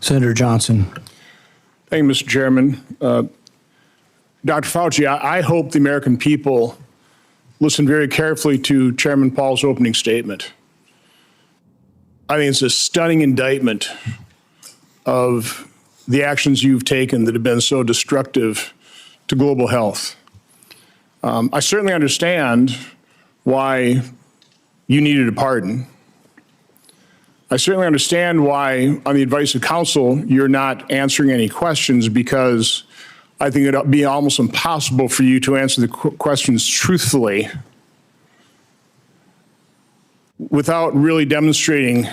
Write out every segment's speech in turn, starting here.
Senator Johnson. Thank you, Mr. Chairman. Dr. Fauci, I hope the American people listen very carefully to Chairman Paul's opening statement. I think it's a stunning indictment of the actions you've taken that have been so destructive to global health. I certainly understand why you needed a pardon. I certainly understand why, on the advice of counsel, you're not answering any questions, because I think it'd be almost impossible for you to answer the questions truthfully without really demonstrating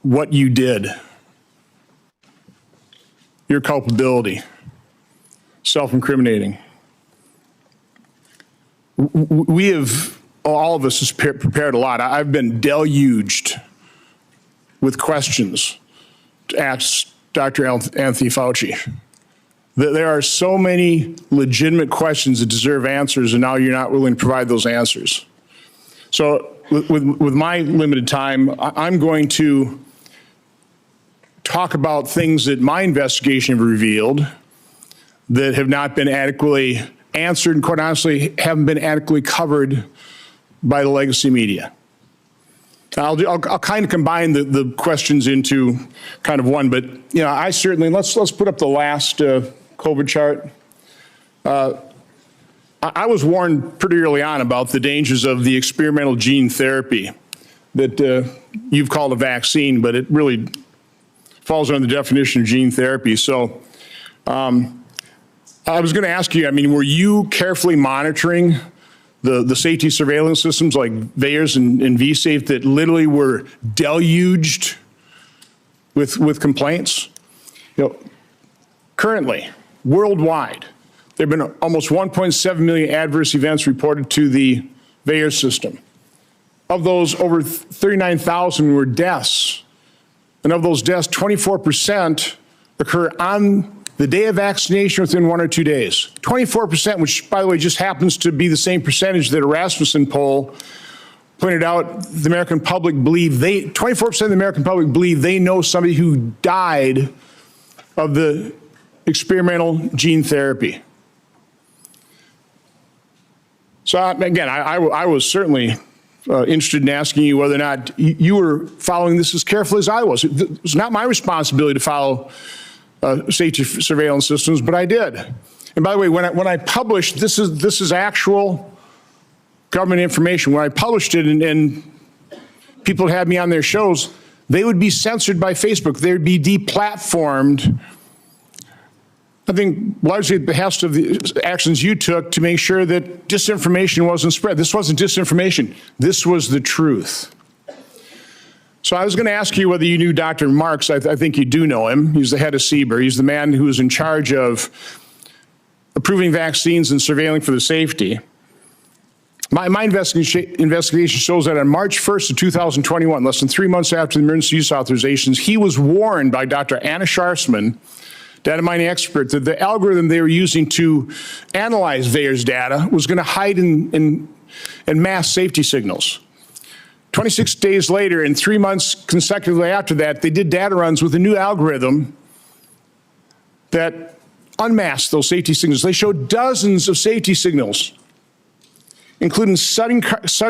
what you did, your culpability, self-incriminating. We have, all of us has prepared a lot. I've been deluged with questions to ask Dr. Anthony Fauci. There are so many legitimate questions that deserve answers, and now you're not willing to provide those answers. So with my limited time, I'm going to talk about things that my investigation have revealed that have not been adequately answered and, quite honestly, haven't been adequately covered by the legacy media. I'll kind of combine the questions into kind of one, but I certainly, let's put up the last COVID chart. I was warned pretty early on about the dangers of the experimental gene therapy that you've called a vaccine, but it really falls under the definition of gene therapy. So I was going to ask you, were you carefully monitoring the safety surveillance systems like VAERS and vSafe that literally were deluged with complaints? Currently, worldwide, there have been almost 1.7 million adverse events reported to the VAERS system. Of those, over 39,000 were deaths. And of those deaths, 24% occur on the day of vaccination within 1 or 2 days. 24%, which, by the way, just happens to be the same percentage that a Rasmussen poll pointed out the American public believe 24% of the American public believe they know somebody who died of the experimental gene therapy. So again, I was certainly interested in asking you whether or not you were following this as carefully as I was. It was not my responsibility to follow safety surveillance systems, but I did. And by the way, when I published, this is actual government information. When I published it and people had me on their shows, they would be censored by Facebook. They would be deplatformed, I think largely at the behest of the actions you took to make sure that disinformation wasn't spread. This wasn't disinformation. This was the truth. So I was going to ask you whether you knew Dr. Marks. I think you do know him. He's the head of CBER. He's the man who is in charge of approving vaccines and surveilling for the safety. My investigation shows that on March 1st of 2021, less than 3 months after the emergency use authorizations, he was warned by Dr. Anna Scharsman, data mining expert, that the algorithm they were using to analyze VAERS data was going to hide in mass safety signals. 26 days later, and 3 months consecutively after that, they did data runs with a new algorithm that unmasked those safety signals. They showed dozens of safety signals, including sudden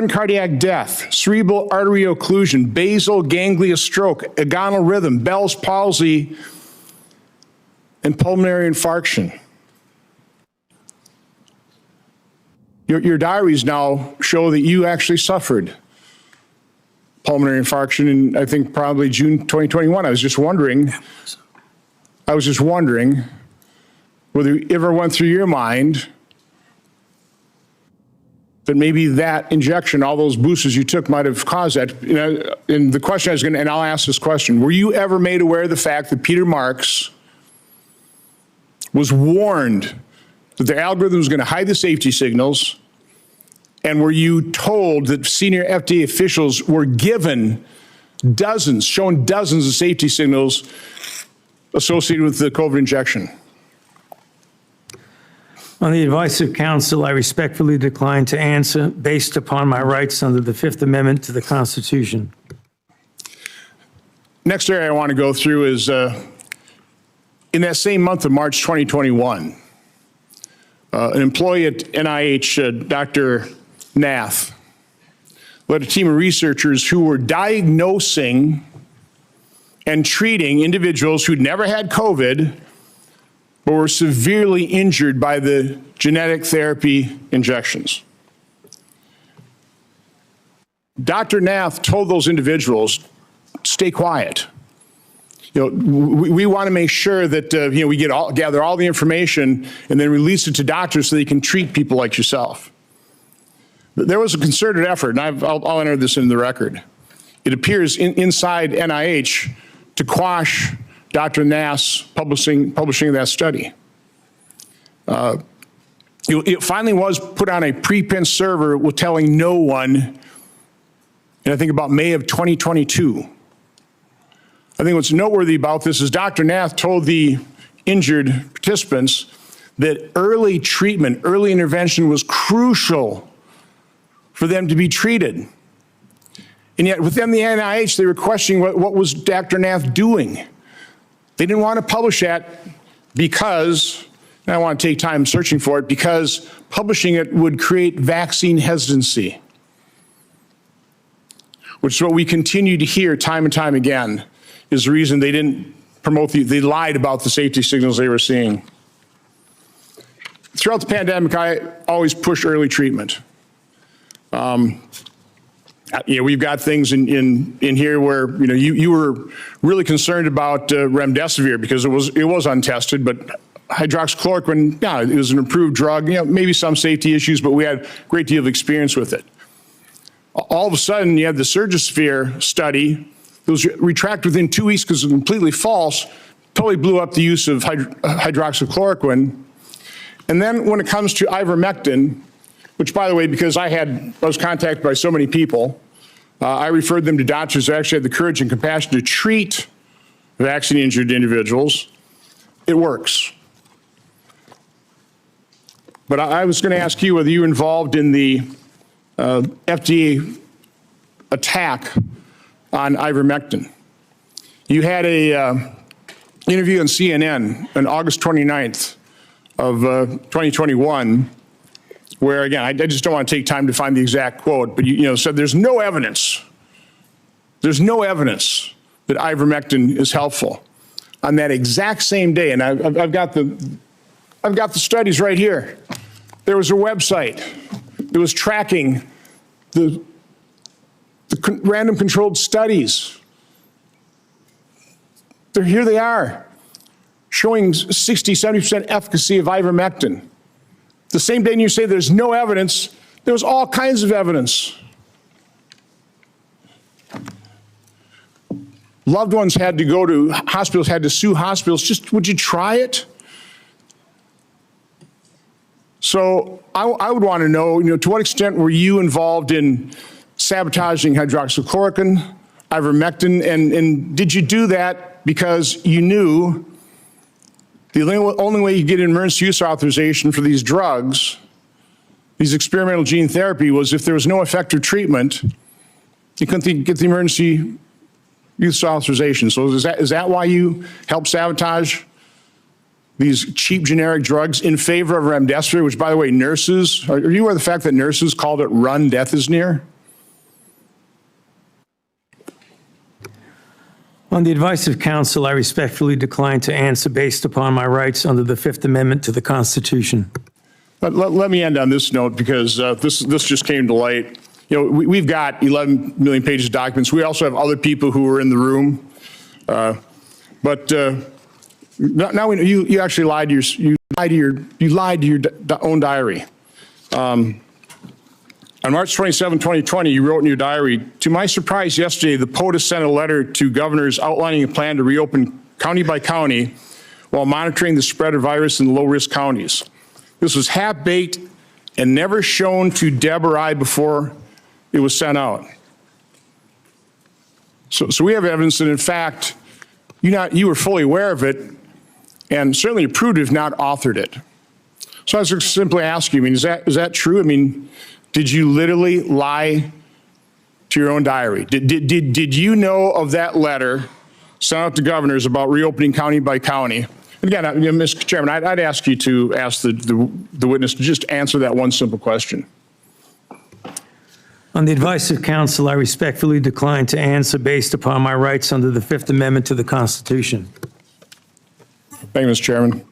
cardiac death, cerebral artery occlusion, basal ganglia stroke, agonal rhythm, Bell's palsy, and pulmonary infarction. Your diaries now show that you actually suffered pulmonary infarction in, I think, probably June 2021. I was just wondering whether it ever went through your mind that maybe that injection, all those boosters you took, might have caused that. And the question I was going to, and I'll ask this question, were you ever made aware of the fact that Peter Marks was warned that the algorithm was going to hide the safety signals? And were you told that senior FDA officials were given shown dozens of safety signals associated with the COVID injection? On the advice of counsel, I respectfully decline to answer based upon my rights under the Fifth Amendment to the Constitution. Next area I want to go through is in that same month of March 2021, an employee at NIH, Dr. Nath, led a team of researchers who were diagnosing and treating individuals who'd never had COVID, but were severely injured by the genetic therapy injections. Dr. Nath told those individuals, stay quiet. We want to make sure that we gather all the information and then release it to doctors so they can treat people like yourself. There was a concerted effort, and I'll enter this in the record. It appears inside NIH to quash Dr. Nath's publishing that study. It finally was put on a preprint server with telling no one, and I think about May of 2022. I think what's noteworthy about this is Dr. Nath told the injured participants that early treatment, early intervention was crucial for them to be treated. And yet within the NIH, they were questioning what was Dr. Nath doing. They didn't want to publish that because, and I want to take time searching for it, because publishing it would create vaccine hesitancy, which is what we continue to hear time and time again, is the reason they didn't promote they lied about the safety signals they were seeing. Throughout the pandemic, I always push early treatment. We've got things in here where you were really concerned about remdesivir because it was untested, but hydroxychloroquine, yeah, it was an approved drug. Maybe some safety issues, but we had a great deal of experience with it. All of a sudden, you had the Surgisphere study. It was retracted within 2 weeks because it was completely false. Totally blew up the use of hydroxychloroquine. And then when it comes to ivermectin, which, by the way, because I was contacted by so many people, I referred them to doctors who actually had the courage and compassion to treat vaccine-injured individuals. It works. But I was going to ask you whether you were involved in the FDA attack on ivermectin. You had a interview on CNN on August 29th of 2021, where, again, I just don't want to take time to find the exact quote, but you said there's no evidence that ivermectin is helpful. On that exact same day, and I've got the studies right here. There was a website that was tracking the random controlled studies. Here they are, showing 60, 70% efficacy of ivermectin. The same day you say there's no evidence, there was all kinds of evidence. Loved ones had to go to hospitals, had to sue hospitals. Just, would you try it? So I would want to know, to what extent were you involved in sabotaging hydroxychloroquine, ivermectin, and did you do that because you knew the only way you get an emergency use authorization for these drugs, these experimental gene therapy, was if there was no effective treatment, you couldn't get the emergency use authorization. So is that why you helped sabotage these cheap generic drugs in favor of remdesivir, which, by the way, are you aware of the fact that nurses called it run, death is near? On the advice of counsel, I respectfully decline to answer based upon my rights under the Fifth Amendment to the Constitution. Let me end on this note, because this just came to light. We've got 11 million pages of documents. We also have other people who were in the room. But now we know you actually lied to your own diary. On March 27, 2020, you wrote in your diary, "To my surprise yesterday, the POTUS sent a letter to governors outlining a plan to reopen county by county while monitoring the spread of virus in low-risk counties. This was half-baked and never shown to Deb or I before it was sent out." So we have evidence that, in fact, you were fully aware of it and certainly approved, if not authored it. So I was just simply asking, is that true? Did you literally lie to your own diary? Did you know of that letter sent out to governors about reopening county by county. And again, Mr. Chairman, I'd ask you to ask the witness to just answer that one simple question. On the advice of counsel, I respectfully decline to answer based upon my rights under the Fifth Amendment to the Constitution. Thank you, Mr. Chairman.